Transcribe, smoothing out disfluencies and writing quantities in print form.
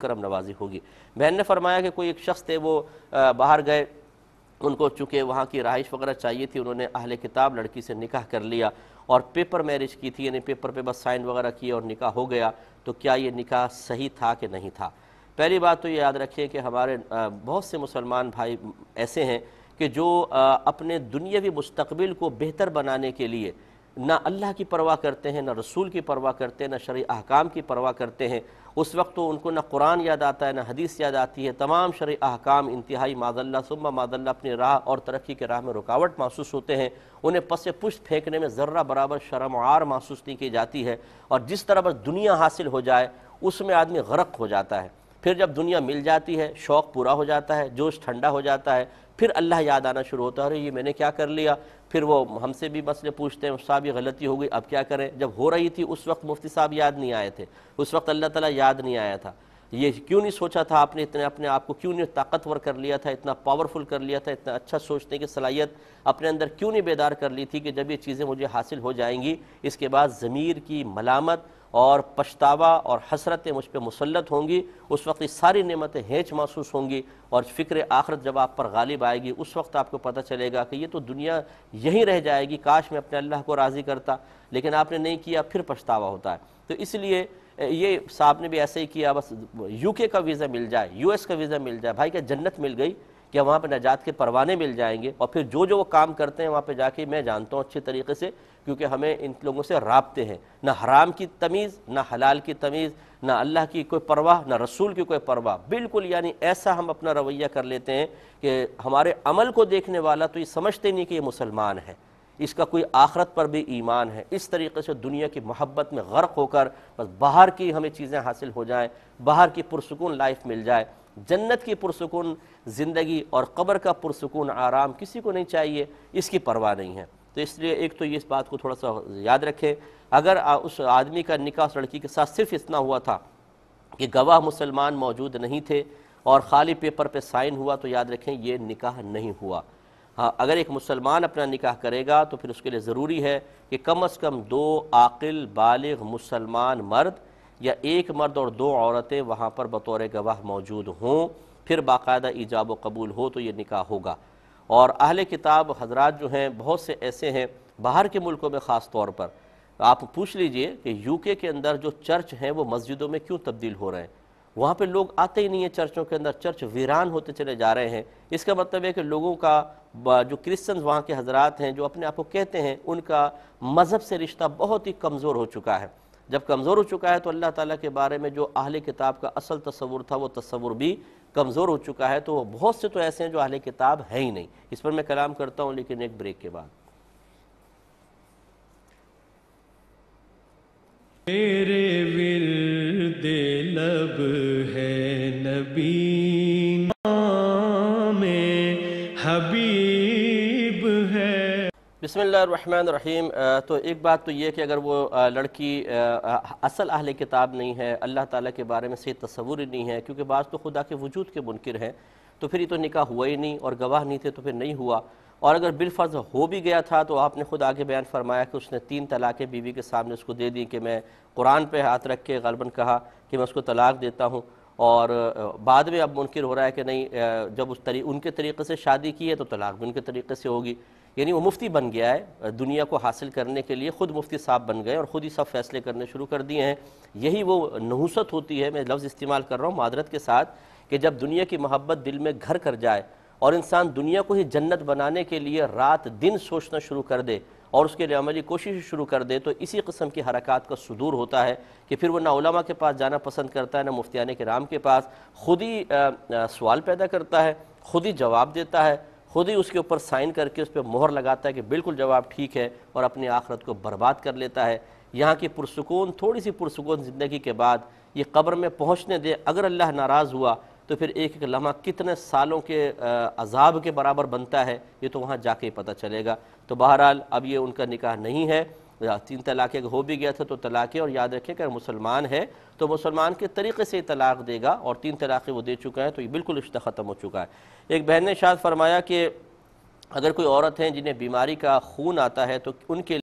کرم نوازی ہوگی۔ بہن نے فرمایا کہ کوئی ایک شخص تھے، وہ باہر گئے، ان کو چونکہ وہاں کی رہائش وغیرہ چاہیے تھی، انہوں نے اہل کتاب لڑکی سے نکاح کر لیا اور پیپر میرج کی تھی، یعنی پیپر پہ بس سائن وغیرہ کیے اور نکاح ہو گیا۔ تو کیا یہ نکاح صحیح تھا کہ نہیں تھا؟ پہلی بات تو یہ یاد رکھیں کہ ہمارے بہت سے مسلمان بھائی ایسے ہیں کہ جو اپنے دنیاوی مستقبل کو بہتر بنانے کے لیے نہ اللہ کی پرواہ کرتے ہیں، نہ رسول کی پرواہ کرتے ہیں، نہ شرعی احکام کی پرواہ کرتے ہیں۔ اس وقت تو ان کو نہ قرآن یاد آتا ہے، نہ حدیث یاد آتی ہے، تمام شرعی احکام انتہائی معاذ اللہ ثم معاذ اللہ اپنی راہ اور ترقی کے راہ میں رکاوٹ محسوس ہوتے ہیں، انہیں پس پشت پھینکنے میں ذرہ برابر شرم و عار محسوس نہیں کی جاتی ہے، اور جس طرح بس دنیا حاصل ہو جائے اس میں آدمی غرق ہو جاتا ہے۔ پھر جب دنیا مل جاتی ہے، شوق پورا ہو جاتا ہے، جوش ٹھنڈا ہو جاتا ہے، پھر اللہ یاد آنا شروع ہوتا ہے، ارے یہ میں نے کیا کر لیا۔ پھر وہ ہم سے بھی مسئلے پوچھتے ہیں، صاحب یہ غلطی ہو گئی، اب کیا کریں؟ جب ہو رہی تھی اس وقت مفتی صاحب یاد نہیں آئے تھے، اس وقت اللہ تعالیٰ یاد نہیں آیا تھا، یہ کیوں نہیں سوچا تھا آپ نے، اتنے اپنے آپ کو کیوں نہیں طاقتور کر لیا تھا، اتنا پاورفل کر لیا تھا، اتنا اچھا سوچنے کی صلاحیت اپنے اندر کیوں نہیں بیدار کر لی تھی کہ جب یہ چیزیں مجھے حاصل ہو جائیں گی اس کے بعد ضمیر کی ملامت اور پچھتاوا اور حسرتیں مجھ پہ مسلط ہوں گی، اس وقت یہ ساری نعمتیں ہینچ محسوس ہوں گی، اور فکر آخرت جب آپ پر غالب آئے گی اس وقت آپ کو پتہ چلے گا کہ یہ تو دنیا یہیں رہ جائے گی، کاش میں اپنے اللہ کو راضی کرتا، لیکن آپ نے نہیں کیا، پھر پچھتاوا ہوتا ہے۔ تو اس لیے یہ صاحب نے بھی ایسے ہی کیا، بس یو کے کا ویزا مل جائے، یو ایس کا ویزا مل جائے، بھائی کیا جنت مل گئی؟ کیا وہاں پہ نجات کے پروانے مل جائیں گے؟ اور پھر جو وہ کام کرتے ہیں وہاں پہ جا کے میں جانتا ہوں اچھے طریقے سے، کیونکہ ہمیں ان لوگوں سے رابطے ہیں، نہ حرام کی تمیز، نہ حلال کی تمیز، نہ اللہ کی کوئی پرواہ، نہ رسول کی کوئی پرواہ، بالکل یعنی ایسا ہم اپنا رویہ کر لیتے ہیں کہ ہمارے عمل کو دیکھنے والا تو یہ سمجھتے نہیں کہ یہ مسلمان ہے، اس کا کوئی آخرت پر بھی ایمان ہے۔ اس طریقے سے دنیا کی محبت میں غرق ہو کر بس باہر کی ہمیں چیزیں حاصل ہو جائیں، باہر کی پرسکون لائف مل جائے، جنت کی پرسکون زندگی اور قبر کا پرسکون آرام کسی کو نہیں چاہیے، اس کی پرواہ نہیں ہے۔ تو اس لیے ایک تو یہ اس بات کو تھوڑا سا یاد رکھیں، اگر اس آدمی کا نکاح اس لڑکی کے ساتھ صرف اتنا ہوا تھا کہ گواہ مسلمان موجود نہیں تھے اور خالی پیپر پہ سائن ہوا، تو یاد رکھیں یہ نکاح نہیں ہوا۔ ہاں اگر ایک مسلمان اپنا نکاح کرے گا تو پھر اس کے لیے ضروری ہے کہ کم از کم 2 عاقل بالغ مسلمان مرد یا ایک مرد اور 2 عورتیں وہاں پر بطور گواہ موجود ہوں، پھر باقاعدہ ایجاب و قبول ہو تو یہ نکاح ہوگا۔ اور اہل کتاب حضرات جو ہیں بہت سے ایسے ہیں باہر کے ملکوں میں، خاص طور پر آپ پوچھ لیجئے کہ یو کے اندر جو چرچ ہیں وہ مسجدوں میں کیوں تبدیل ہو رہے ہیں، وہاں پہ لوگ آتے ہی نہیں ہیں چرچوں کے اندر، چرچ ویران ہوتے چلے جا رہے ہیں۔ اس کا مطلب ہے کہ لوگوں کا جو کرسچنز وہاں کے حضرات ہیں جو اپنے آپ کو کہتے ہیں، ان کا مذہب سے رشتہ بہت ہی کمزور ہو چکا ہے۔ جب کمزور ہو چکا ہے تو اللہ تعالیٰ کے بارے میں جو اہل کتاب کا اصل تصور تھا وہ تصور بھی کمزور ہو چکا ہے۔ تو بہت سے تو ایسے ہیں جو اہل کتاب ہیں ہی نہیں۔ اس پر میں کلام کرتا ہوں لیکن ایک بریک کے بعد۔ میرے ورد لب ہے نبی، نام حبیب ہے۔ بسم اللہ الرحمن الرحیم۔ تو ایک بات تو یہ کہ اگر وہ لڑکی اصل اہل کتاب نہیں ہے، اللہ تعالیٰ کے بارے میں صحیح تصور ہی نہیں ہے، کیونکہ بعض تو خدا کے وجود کے منکر ہیں، تو پھر یہ تو نکاح ہوا ہی نہیں، اور گواہ نہیں تھے تو پھر نہیں ہوا۔ اور اگر بالفرض ہو بھی گیا تھا تو آپ نے خود آگے بیان فرمایا کہ اس نے 3 طلاقیں بیوی کے سامنے اس کو دے دی، کہ میں قرآن پہ ہاتھ رکھ کے غالباً کہا کہ میں اس کو طلاق دیتا ہوں، اور بعد میں اب منکر ہو رہا ہے کہ نہیں، جب ان کے طریقے سے شادی کی ہے تو طلاق بھی ان کے طریقے سے ہوگی۔ یعنی وہ مفتی بن گیا ہے، دنیا کو حاصل کرنے کے لیے خود مفتی صاحب بن گئے اور خود ہی سب فیصلے کرنے شروع کر دیے ہیں۔ یہی وہ نحوست ہوتی ہے، میں لفظ استعمال کر رہا ہوں معذرت کے ساتھ، کہ جب دنیا کی محبت دل میں گھر کر جائے اور انسان دنیا کو ہی جنت بنانے کے لیے رات دن سوچنا شروع کر دے اور اس کے لیے عملی کوشش شروع کر دے، تو اسی قسم کی حرکات کا صدور ہوتا ہے کہ پھر وہ نہ علماء کے پاس جانا پسند کرتا ہے، نہ مفتیان کرام کے پاس، خود ہی سوال پیدا کرتا ہے، خود ہی جواب دیتا ہے، خود ہی اس کے اوپر سائن کر کے اس پہ مہر لگاتا ہے کہ بالکل جواب ٹھیک ہے، اور اپنی آخرت کو برباد کر لیتا ہے۔ یہاں کی پرسکون، تھوڑی سی پرسکون زندگی کے بعد یہ قبر میں پہنچنے دے، اگر اللہ ناراض ہوا تو پھر ایک ایک لمحہ کتنے سالوں کے عذاب کے برابر بنتا ہے، یہ تو وہاں جا کے ہی پتہ چلے گا۔ تو بہرحال اب یہ ان کا نکاح نہیں ہے، 3 طلاقیں ہو بھی گیا تھا تو طلاقیں، اور یاد رکھیں کہ اگر مسلمان ہے تو مسلمان کے طریقے سے طلاق دے گا، اور 3 طلاقیں وہ دے چکا ہے تو یہ بالکل رشتہ ختم ہو چکا ہے۔ ایک بہن نے ارشاد فرمایا کہ اگر کوئی عورت ہیں جنہیں بیماری کا خون آتا ہے تو ان کے